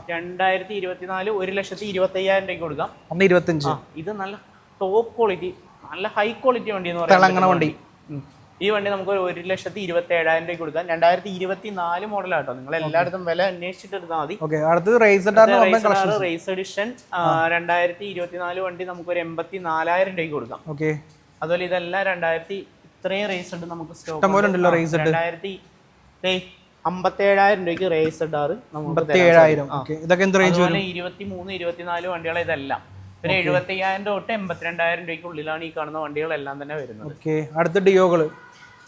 2024 1,25,000 രൂപയ്ക്ക് കൊടുക്കാം. 25. ഇത് നല്ല ടോപ്പ് ക്വാളിറ്റി, നല്ല ഹൈ ക്വാളിറ്റി വണ്ടി എന്ന് പറയുന്നത് വണ്ടി. ഈ വണ്ടി നമുക്ക് 1,27,000 രൂപയ്ക്ക് കൊടുക്കാം. 2024 മോഡലാട്ടോ. നിങ്ങൾ എല്ലായിടത്തും വില അന്വേഷിച്ചിട്ട് എടുത്താൽ മതി. റേസ് എഡിഷൻ 2024 വണ്ടി നമുക്കൊരു 84,000 രൂപയ്ക്ക് കൊടുക്കാം. അതുപോലെ ഇതെല്ലാം 2000 ഇത്രയും റേസ് ഉണ്ട് നമുക്ക് സ്റ്റോക്ക്. 57,000 രൂപയ്ക്ക് റേസ് ഇടാറ് നമുക്ക് 23, 24 വണ്ടികൾ ഇതെല്ലാം ഒരു 75,000 തൊട്ട് 82,000 രൂപയ്ക്ക് ഉള്ളിലാണ് ഈ കാണുന്ന വണ്ടികളെല്ലാം തന്നെ വരുന്നത്. അടുത്ത ഡിയോകള്.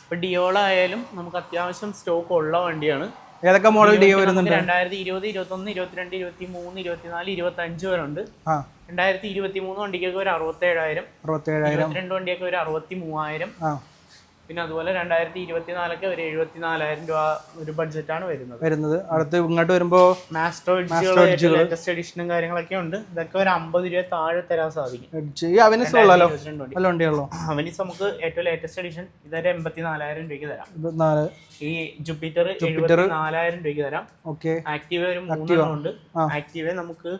ഇപ്പൊ ഡിയോളായാലും നമുക്ക് അത്യാവശ്യം സ്റ്റോക്ക് ഉള്ള വണ്ടിയാണ്. ഏതൊക്കെ മോഡൽ ഡിയോ വരുന്നുണ്ട്? 2020, 21, 22, 23, 24, 25 വരെ ഉണ്ട്. 2023 വണ്ടിക്കൊക്കെ ഒരു 67,000, 22 വണ്ടിയൊക്കെ ഒരു 63,000. പിന്നെ അതുപോലെ 2024 ഒരു 74,000 രൂപ ഒരു ബഡ്ജറ്റാണ് വരുന്നത്. അടുത്ത് ഇങ്ങോട്ട് വരുമ്പോ മാസ്റ്റർ ലേറ്റസ്റ്റ് എഡിഷനും കാര്യങ്ങളൊക്കെ ഉണ്ട്. ഇതൊക്കെ ഒരു 50 രൂപ താഴെ തരാൻ സാധിക്കും. അവനിസ് നമുക്ക് ഏറ്റവും ലേറ്റസ്റ്റ് എഡിഷൻ ഇതൊരു 84,000 രൂപയ്ക്ക് തരാം. ഈ ജുപ്പിറ്റർ 74,000 രൂപയ്ക്ക് തരാം. ആക്റ്റീവ ഒരു 3 ഉണ്ട്. ആക്റ്റീവ നമുക്ക്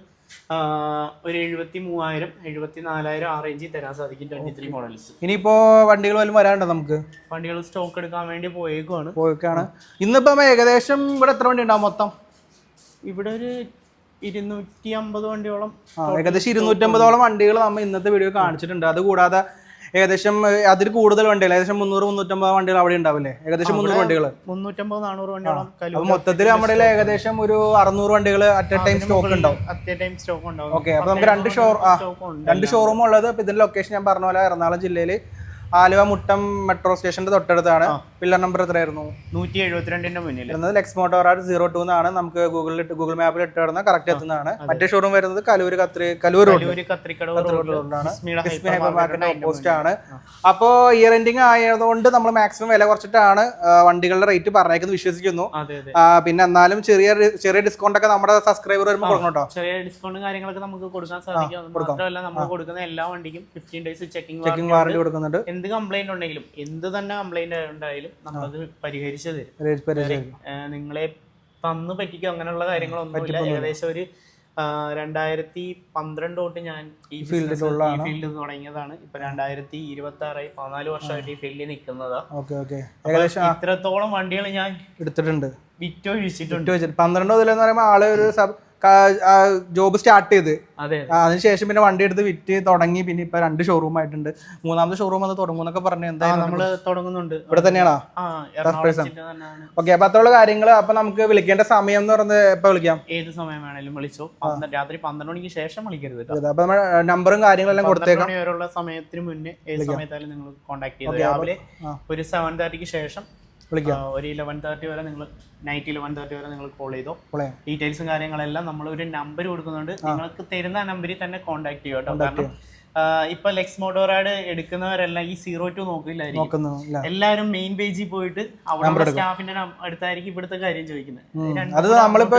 ഒരു 73,000, 74,000 ആ റേഞ്ചിൽ തരാൻ സാധിക്കും. 23 മോഡൽസ്. ഇനിയിപ്പോ വണ്ടികൾ വല്ലതും വരാനുണ്ടോ? നമുക്ക് വണ്ടികൾ സ്റ്റോക്ക് എടുക്കാൻ വേണ്ടി പോയേക്കാണ്. ഇന്നിപ്പോ ഏകദേശം ഇവിടെ എത്ര വണ്ടി ഉണ്ടാവും മൊത്തം? ഇവിടെ ഒരു 250 വണ്ടിയോളം, ഏകദേശം 250ഓളം വണ്ടികൾ നമ്മൾ ഇന്നത്തെ വീഡിയോ കാണിച്ചിട്ടുണ്ട്. അതുകൂടാതെ ഏകദേശം അതിൽ കൂടുതൽ വണ്ടികൾ, ഏകദേശം 300-350 വണ്ടികൾ അവിടെ ഉണ്ടാവില്ലേ? ഏകദേശം 300 വണ്ടികൾ, 350-400 വണ്ടിയോളം. മൊത്തത്തിൽ നമ്മുടെ ഏകദേശം ഒരു 600 വണ്ടികൾ അറ്റ് എ ടൈം സ്റ്റോക്ക് ഉണ്ടാവും. ഓക്കെ. അപ്പൊ നമുക്ക് രണ്ട് ഷോറൂം ഉള്ളത്. ഇപ്പൊ ഇതിന്റെ ലൊക്കേഷൻ ഞാൻ പറഞ്ഞ പോലെ എറണാകുളം ജില്ലയില് ആലുവ മുട്ടം മെട്രോ സ്റ്റേഷന്റെ തൊട്ടടുത്താണ്. പില്ലർ നമ്പർ എത്രയായിരുന്നു? 172 മുന്നിൽ. ലെക്സ് മോട്ടോറാട് 02 എന്നാണ്. നമുക്ക് ഗൂഗിൾ മാപ്പിൽ ഇട്ട് കിടന്ന കറക്റ്റ് എത്തുന്നതാണ്. മറ്റേ ഷോറൂം വരുന്നത് കലൂർ റോഡിലാണ്. ഓപ്പോസിറ്റ് ആണ്. അപ്പോ ഇയർ എൻഡിങ് ആയതുകൊണ്ട് നമ്മൾ മാക്സിമം വില കുറച്ചിട്ടാണ് വണ്ടികളുടെ റേറ്റ് പറഞ്ഞേക്കുന്നത്, വിശ്വസിക്കുന്നു. പിന്നെ എന്നാലും ചെറിയ ഡിസ്കൗണ്ട് ഒക്കെ നമ്മുടെ സബ്സ്ക്രൈബർ വരുമ്പോൾ കൊടുക്കണം. ചെറിയ ഡിസ്കൗണ്ട് കാര്യങ്ങളൊക്കെ നമുക്ക് കൊടുക്കാൻ സാധിക്കും. മാത്രമല്ല നമ്മൾ കൊടുക്കുന്ന എല്ലാ വണ്ടിക്കും 15 ഡേയ്സ് ചെക്കിംഗ് വാറന്റി കൊടുക്കുന്നുണ്ട്. എന്ത് കംപ്ലൈന്റ് ഉണ്ടെങ്കിലും, എന്ത് തന്നെ കംപ്ലൈന്റ് ഉണ്ടായാലും നമ്മളത് പരിഹരിച്ചു തരും. നിങ്ങളെ തന്നു പറ്റിക്കും അങ്ങനെയുള്ള കാര്യങ്ങളൊന്നുമില്ല. ഏകദേശം ഒരു 2012 തൊട്ട് ഞാൻ ഈ ഫീൽഡിൽ തുടങ്ങിയതാണ്. ഇപ്പൊ 2026 14 വർഷമായിട്ട് ഈ ഫീൽഡിൽ നിൽക്കുന്നതാ. ഇത്രത്തോളം വണ്ടികൾ ഞാൻ എടുത്തിട്ടുണ്ട്, വിറ്റൊഴിച്ചിട്ടുണ്ട്. 12 മുതലെന്ന് പറയുമ്പോൾ ആള് ഒരു ജോബ് സ്റ്റാർട്ട് ചെയ്ത് അതിനുശേഷം പിന്നെ വണ്ടി എടുത്ത് വിറ്റ് തുടങ്ങി. പിന്നെ ഇപ്പൊ 2 ഷോറൂം ആയിട്ടുണ്ട്. 3ാമത്തെ ഷോറൂം അത് തുടങ്ങുന്നൊക്കെ പറഞ്ഞു. എന്തായാലും നമ്മള് തുടങ്ങുന്നുണ്ട്. ഇവിടെ തന്നെയാണോ? ഓക്കെ. അപ്പൊ അത്രയുള്ള കാര്യങ്ങള്. അപ്പൊ നമുക്ക് വിളിക്കേണ്ട സമയം എന്ന് പറയുന്നത് എപ്പോ വിളിക്കാം? ഏത് സമയം വേണേലും വിളിച്ചോ. രാത്രി 12 മണിക്ക് ശേഷം വിളിക്കരുത്. അപ്പൊ നമ്മൾ നമ്പറും കാര്യങ്ങളെല്ലാം കൊടുത്തേക്കാം. സമയത്തിന് മുന്നേ ഏത് സമയത്തായാലും നിങ്ങൾ കോൺടാക്ട് ചെയ്തു. രാവിലെ ഒരു 7:30ക്ക് ശേഷം ഒരു 11:30 വരെ നിങ്ങൾ നൈറ്റ് 11:30 വരെ നിങ്ങൾ കോൾ ചെയ്തോ. ഡീറ്റെയിൽസും കാര്യങ്ങളെല്ലാം നമ്മൾ ഒരു നമ്പർ കൊടുക്കുന്നുണ്ട്. നിങ്ങൾക്ക് തരുന്ന നമ്പറിൽ തന്നെ കോൺടാക്ട് ചെയ്യോ കേട്ടോ. കാരണം ഇപ്പൊ ലെക്സ് മോട്ടോറാഡ് എടുക്കുന്നവരെല്ലാം ഈ 02 നോക്കില്ലായിരിക്കും. എല്ലാവരും മെയിൻ പേജിൽ പോയിട്ട് അവിടെ സ്റ്റാഫിന്റെ അടുത്തായിരിക്കും ഇവിടുത്തെ കാര്യം ചോദിക്കുന്നത്. അത് നമ്മളിപ്പോ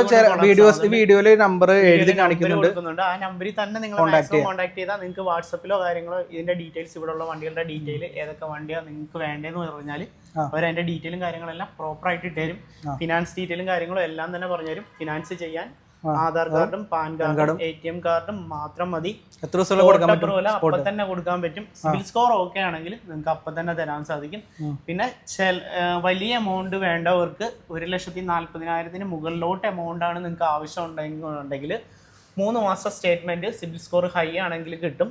വീഡിയോയില് നമ്പർ എഴുതി കാണിക്കുന്നുണ്ട്. ആ നമ്പറിൽ തന്നെ നിങ്ങൾ കോൺടാക്ട് ചെയ്താൽ നിങ്ങൾക്ക് വാട്സപ്പിലോ കാര്യങ്ങളോ ഇതിന്റെ ഡീറ്റെയിൽസ്, ഇവിടെ ഉള്ള വണ്ടികളുടെ ഡീറ്റെയിൽ, ഏതൊക്കെ വണ്ടിയാണ് നിങ്ങൾക്ക് വേണ്ടതെന്ന് പറഞ്ഞാൽ അവരതിന്റെ ഡീറ്റെയിലും കാര്യങ്ങളെല്ലാം പ്രോപ്പർ ആയിട്ട് ഇട്ടുതരും. ഫിനാൻസ് ഡീറ്റെയിലും കാര്യങ്ങളും എല്ലാം തന്നെ പറഞ്ഞുതരും. ഫിനാൻസ് ചെയ്യാൻ ആധാർ കാർഡും പാൻ കാർഡും ATM കാർഡും മാത്രം മതി. അപ്പൊ തന്നെ കൊടുക്കാൻ പറ്റും. സിബിൽ സ്കോർ ഓക്കെ ആണെങ്കിൽ നിങ്ങൾക്ക് അപ്പൊ തന്നെ തരാൻ സാധിക്കും. പിന്നെ വലിയ എമൗണ്ട് വേണ്ടവർക്ക് 1,40,000 മുകളിലോട്ട് എമൗണ്ട് ആണ് നിങ്ങൾക്ക് ആവശ്യം ഉണ്ടെങ്കിൽ 3 മാസം സ്റ്റേറ്റ്മെന്റ് സിബിൽ സ്കോർ ഹൈ ആണെങ്കിൽ കിട്ടും.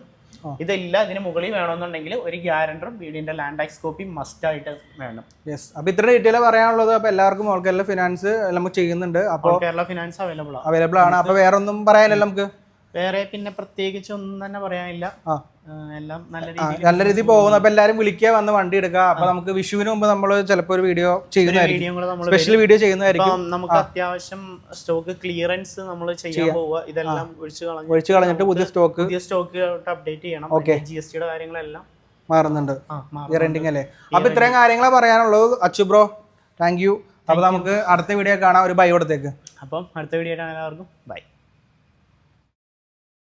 ഇതെല്ലാം ഇതിന് മുകളിൽ വേണമെന്നുണ്ടെങ്കിൽ ഒരു ഗ്യാരണ്ടറും വീടിന്റെ ലാൻഡ് ടാക്സ് കോപ്പി മസ്റ്റ് ആയിട്ട് വേണം. അപ്പൊ ഇത്ര ഡീറ്റെയിൽ പറയാനുള്ളത്. അപ്പൊ എല്ലാവർക്കും ഓൾ കേരള ഫിനാൻസ് നമുക്ക് ചെയ്യുന്നുണ്ട്. അപ്പോൾ കേരള ഫിനാൻസ് അവൈലബിൾ ആണ്. അപ്പൊ വേറെ ഒന്നും പറയാനില്ല നമുക്ക്. വേറെ പിന്നെ പ്രത്യേകിച്ച് ഒന്നും തന്നെ പറയാനില്ല. എല്ലാം നല്ല രീതിയിൽ പോകുന്നു. അപ്പൊ എല്ലാരും വിളിക്കുക, വന്ന് വണ്ടി എടുക്കുക. അപ്പൊ നമുക്ക് വിഷുവിന് മുമ്പ് നമ്മൾ ചിലപ്പോ ഒരു വീഡിയോ ചെയ്യുന്നതായിരിക്കും, സ്പെഷ്യൽ വീഡിയോ ചെയ്യുന്നതായിരിക്കും. നമുക്ക് അത്യാവശ്യം സ്റ്റോക്ക് ക്ലിയറൻസ് നമ്മൾ ചെയ്യാൻ പോവുക. ഇതെല്ലാം ഒഴിച്ചു കളഞ്ഞിട്ട് പുതിയ സ്റ്റോക്ക് അപ്ഡേറ്റ് ചെയ്യണം. GST യുടെ കാര്യങ്ങളെല്ലാം മാറുന്നുണ്ട്. റെന്റിങ് അല്ലേ? അപ്പൊ ഇത്രയും കാര്യങ്ങളാ പറയാനുള്ളത്. Achu bro, thank you. അപ്പൊ നമുക്ക് അടുത്ത വീഡിയോ കാണാം. ഒരു ബൈ കൊടുത്തേക്ക്. അപ്പം അടുത്ത വീഡിയോ എല്ലാവർക്കും ബൈ.